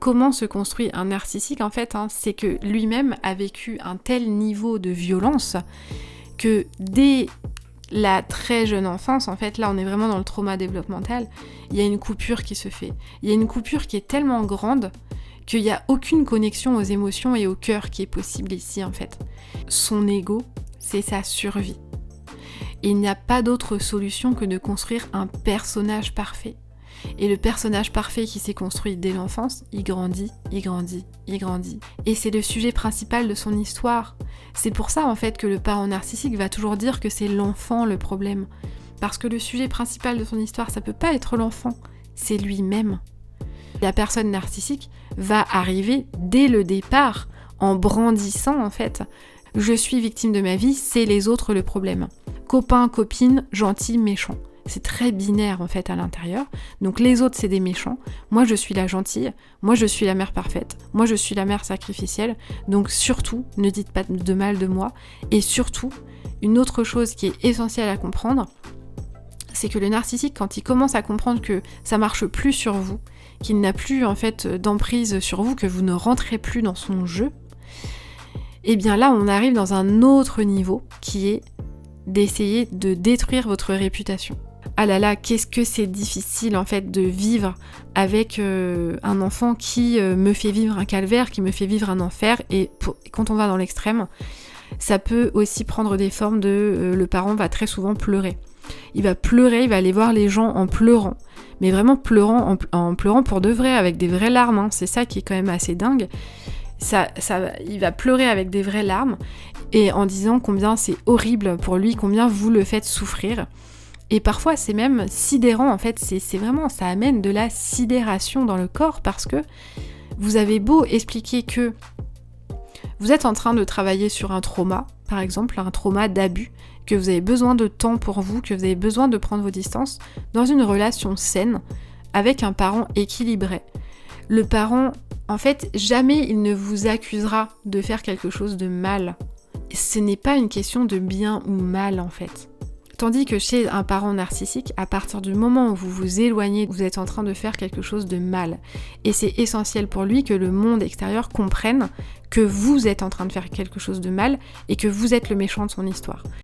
comment se construit un narcissique en fait, c'est que lui-même a vécu un tel niveau de violence que dès la très jeune enfance, en fait, là on est vraiment dans le trauma développemental, il y a une coupure qui se fait. Il y a une coupure qui est tellement grande qu'il n'y a aucune connexion aux émotions et au cœur qui est possible ici en fait. Son ego, c'est sa survie. Et il n'y a pas d'autre solution que de construire un personnage parfait. Et le personnage parfait qui s'est construit dès l'enfance, il grandit, il grandit, il grandit. Et c'est le sujet principal de son histoire. C'est pour ça en fait que le parent narcissique va toujours dire que c'est l'enfant le problème. Parce que le sujet principal de son histoire, ça peut pas être l'enfant, c'est lui-même. La personne narcissique va arriver dès le départ en brandissant en fait « je suis victime de ma vie, c'est les autres le problème ». Copain, copine, gentil, méchant. C'est très binaire en fait à l'intérieur. Donc les autres c'est des méchants, moi je suis la gentille, moi je suis la mère parfaite, moi je suis la mère sacrificielle. Donc surtout, ne dites pas de mal de moi. Et surtout, une autre chose qui est essentielle à comprendre, c'est que le narcissique, quand il commence à comprendre que ça marche plus sur vous, qu'il n'a plus en fait d'emprise sur vous, que vous ne rentrez plus dans son jeu, et bien là on arrive dans un autre niveau qui est d'essayer de détruire votre réputation. Ah là là, qu'est-ce que c'est difficile en fait de vivre avec un enfant qui me fait vivre un calvaire, qui me fait vivre un enfer, et quand on va dans l'extrême, ça peut aussi prendre des formes de le parent va très souvent pleurer. Il va pleurer, il va aller voir les gens en pleurant, mais vraiment pleurant, en pleurant pour de vrai, avec des vraies larmes, c'est ça qui est quand même assez dingue. Il va pleurer avec des vraies larmes et en disant combien c'est horrible pour lui, combien vous le faites souffrir. Et parfois c'est même sidérant en fait, c'est vraiment, ça amène de la sidération dans le corps parce que vous avez beau expliquer que vous êtes en train de travailler sur un trauma, par exemple un trauma d'abus, que vous avez besoin de temps pour vous, que vous avez besoin de prendre vos distances dans une relation saine avec un parent équilibré. Le parent, en fait, jamais il ne vous accusera de faire quelque chose de mal. Ce n'est pas une question de bien ou mal, en fait. Tandis que chez un parent narcissique, à partir du moment où vous vous éloignez, vous êtes en train de faire quelque chose de mal. Et c'est essentiel pour lui que le monde extérieur comprenne que vous êtes en train de faire quelque chose de mal et que vous êtes le méchant de son histoire.